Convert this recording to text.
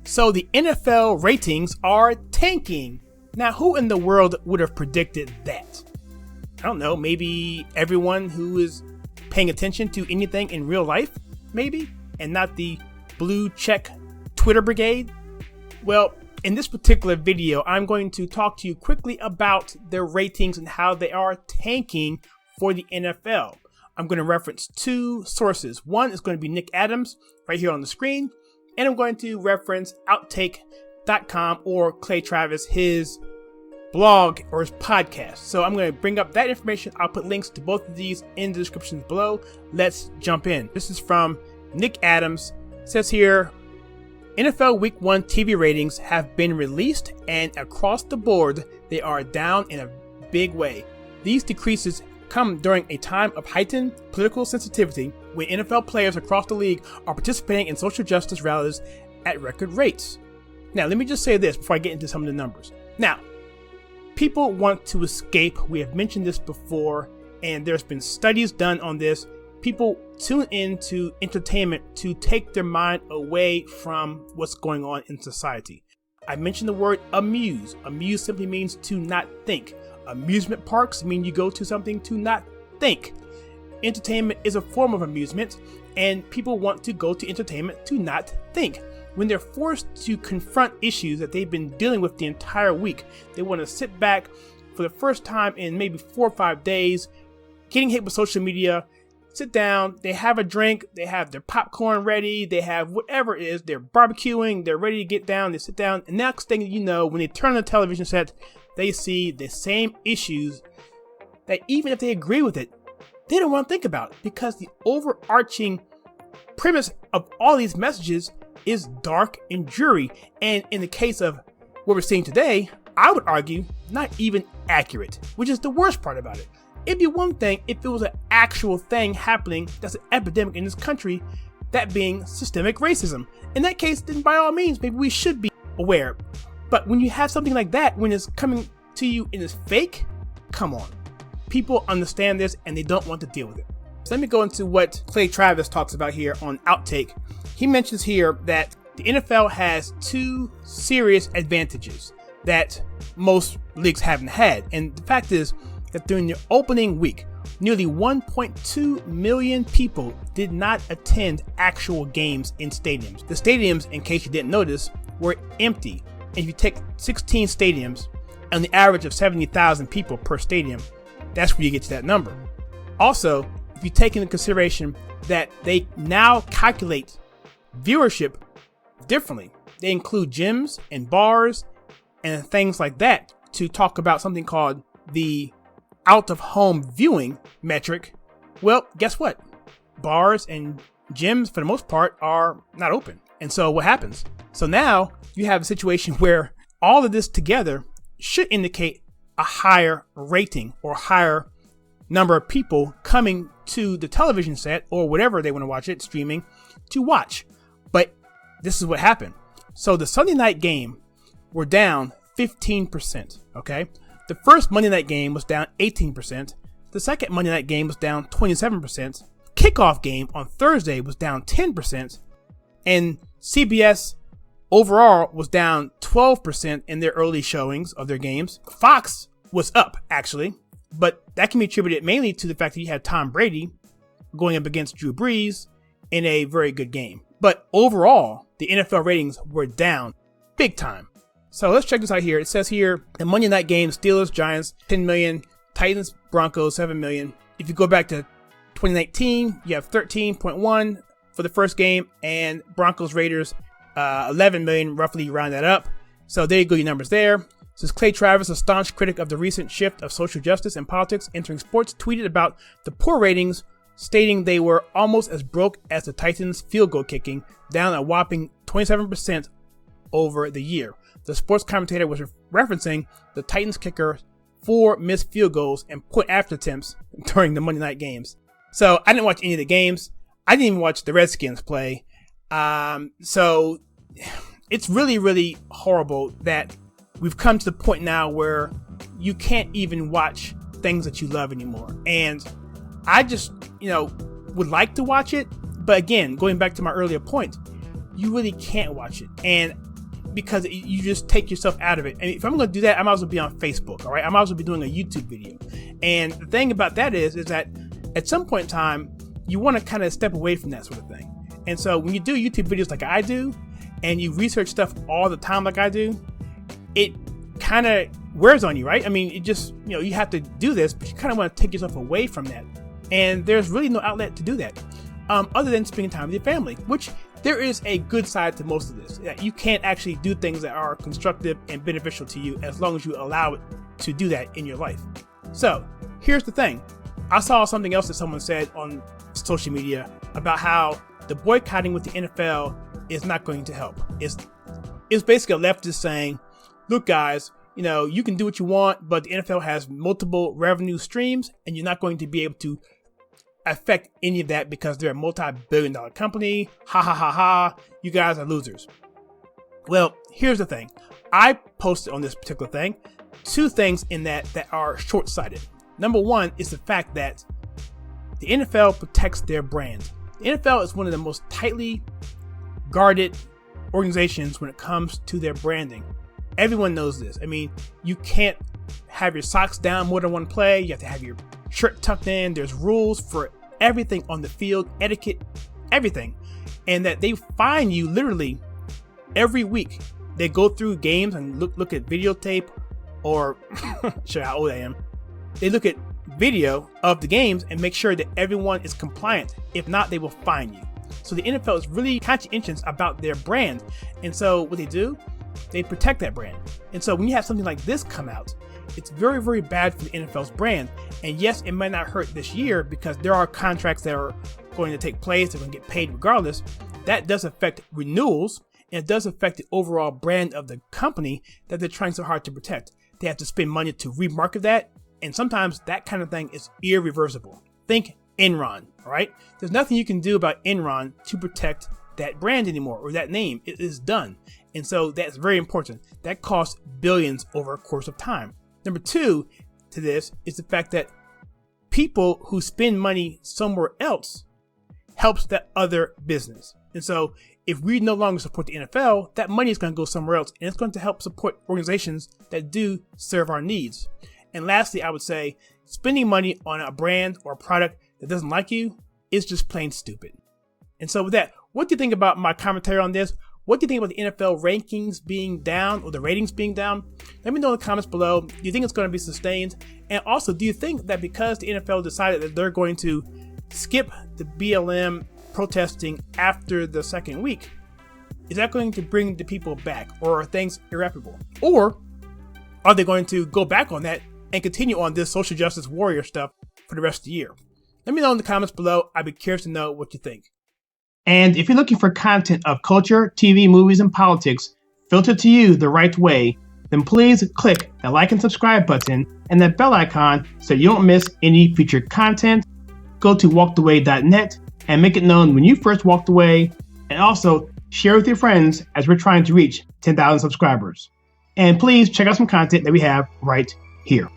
So the NFL ratings are tanking. Now, who in the world would have predicted that? I don't know, maybe everyone who is paying attention to anything in real life, maybe, and not the blue check Twitter brigade? Well, in this particular video, I'm going to talk to you quickly about their ratings and how they are tanking for the NFL. I'm going to reference two sources. One is going to be Nick Adams right here on the screen, and I'm going to reference Outkick.com or Clay Travis, his blog or his podcast. So I'm going to bring up that information. I'll put links to both of these in the description below. Let's jump in. This is from Nick Adams. It says here, NFL Week 1 TV ratings have been released, and across the board, they are down in a big way. These decreases come during a time of heightened political sensitivity when NFL players across the league are participating in social justice rallies at record rates. Now, let me just say this before I get into some of the numbers. Now, people want to escape. We have mentioned this before, and there's been studies done on this. People tune into entertainment to take their mind away from what's going on in society. I mentioned the word amuse. Amuse simply means to not think. Amusement parks mean you go to something to not think. Entertainment is a form of amusement, and people want to go to entertainment to not think. When they're forced to confront issues that they've been dealing with the entire week, they want to sit back for the first time in maybe 4 or 5 days, getting hit with social media, sit down, they have a drink, they have their popcorn ready, they have whatever it is, they're barbecuing, they're ready to get down, they sit down, and next thing you know, when they turn on the television set, they see the same issues that even if they agree with it, they don't want to think about it, because the overarching premise of all these messages is dark and dreary, and in the case of what we're seeing today, I would argue not even accurate, which is the worst part about it. It'd be one thing if it was an actual thing happening that's an epidemic in this country, that being systemic racism. In that case, then by all means, maybe we should be aware. But when you have something like that, when it's coming to you and it's fake, come on. People understand this and they don't want to deal with it. So let me go into what Clay Travis talks about here on Outtake. He mentions here that the NFL has two serious advantages that most leagues haven't had. And the fact is that during the opening week, nearly 1.2 million people did not attend actual games in stadiums. The stadiums, in case you didn't notice, were empty. And if you take 16 stadiums and the average of 70,000 people per stadium, that's where you get to that number. Also, if you take into consideration that they now calculate viewership differently, they include gyms and bars and things like that to talk about something called the out-of-home viewing metric. Well, guess what? Bars and gyms, for the most part, are not open. And so what happens? So now you have a situation where all of this together should indicate a higher rating or higher number of people coming to the television set or whatever they want to watch it, streaming, to watch. But this is what happened. So the Sunday night game were down 15%, okay? The first Monday night game was down 18%. The second Monday night game was down 27%. Kickoff game on Thursday was down 10%. And CBS overall was down 12% in their early showings of their games. Fox was up, actually, but that can be attributed mainly to the fact that you had Tom Brady going up against Drew Brees in a very good game. But overall, the NFL ratings were down big time. So let's check this out here. It says here, the Monday night game, Steelers, Giants, 10 million, Titans, Broncos, 7 million. If you go back to 2019, you have 13.1 for the first game, and Broncos, Raiders, 11 million, roughly round that up. So there you go, your numbers there. Says Clay Travis, a staunch critic of the recent shift of social justice and politics entering sports, tweeted about the poor ratings, stating they were almost as broke as the Titans' field goal kicking, down a whopping 27% over the year. The sports commentator was referencing the Titans kicker 4 missed field goals and point after attempts during the Monday night games. So I didn't watch any of the games. I didn't even watch the Redskins play. So it's really, really horrible that we've come to the point now where you can't even watch things that you love anymore. And I just, would like to watch it. But again, going back to my earlier point, you really can't watch it. And because you just take yourself out of it. And if I'm going to do that, I might as well be on Facebook, all right? I might as well be doing a YouTube video. And the thing about that is that at some point in time, you want to kind of step away from that sort of thing. And so when you do YouTube videos like I do, and you research stuff all the time like I do, it kind of wears on you, right? I mean, it just, you have to do this, but you kind of want to take yourself away from that. And there's really no outlet to do that, other than spending time with your family, which there is a good side to most of this. You can't actually do things that are constructive and beneficial to you as long as you allow it to do that in your life. So here's the thing. I saw something else that someone said on social media about how the boycotting with the NFL is not going to help. It's basically a leftist saying, look guys, you can do what you want, but the NFL has multiple revenue streams and you're not going to be able to affect any of that because they're a multi-billion-dollar company. Ha ha ha ha. You guys are losers. Well, here's the thing. I posted on this particular thing 2 things in that are short-sighted. Number one is the fact that the NFL protects their brand. The NFL is one of the most tightly guarded organizations when it comes to their branding. Everyone knows this. I mean, you can't have your socks down more than one play. You have to have your shirt tucked in. There's rules for everything on the field, etiquette, everything. And that they fine you literally every week. They go through games and look at videotape, or show how old I am. They look at video of the games and make sure that everyone is compliant. If not, they will fine you. So the NFL is really conscientious about their brand. And so what they do, they protect that brand. And so when you have something like this come out, it's very, very bad for the NFL's brand. And yes, it might not hurt this year because there are contracts that are going to take place. They're going to get paid regardless. That does affect renewals, and it does affect the overall brand of the company that they're trying so hard to protect. They have to spend money to remarket that. And sometimes that kind of thing is irreversible. Think Enron, all right? There's nothing you can do about Enron to protect that brand anymore or that name. It is done. And so that's very important. That costs billions over a course of time. Number 2 to this is the fact that people who spend money somewhere else helps that other business. And so if we no longer support the NFL, that money is going to go somewhere else, and it's going to help support organizations that do serve our needs. And lastly, I would say spending money on a brand or a product that doesn't like you is just plain stupid. And so with that, what do you think about my commentary on this? What do you think about the NFL rankings being down or the ratings being down? Let me know in the comments below. Do you think it's going to be sustained? And also, do you think that because the NFL decided that they're going to skip the BLM protesting after the second week, is that going to bring the people back, or are things irreparable? Or are they going to go back on that and continue on this social justice warrior stuff for the rest of the year? Let me know in the comments below. I'd be curious to know what you think. And if you're looking for content of culture, TV, movies, and politics filtered to you the right way, then please click the like and subscribe button and that bell icon so you don't miss any featured content. Go to walkedaway.net and make it known when you first walked away, and also share with your friends as we're trying to reach 10,000 subscribers. And please check out some content that we have right here.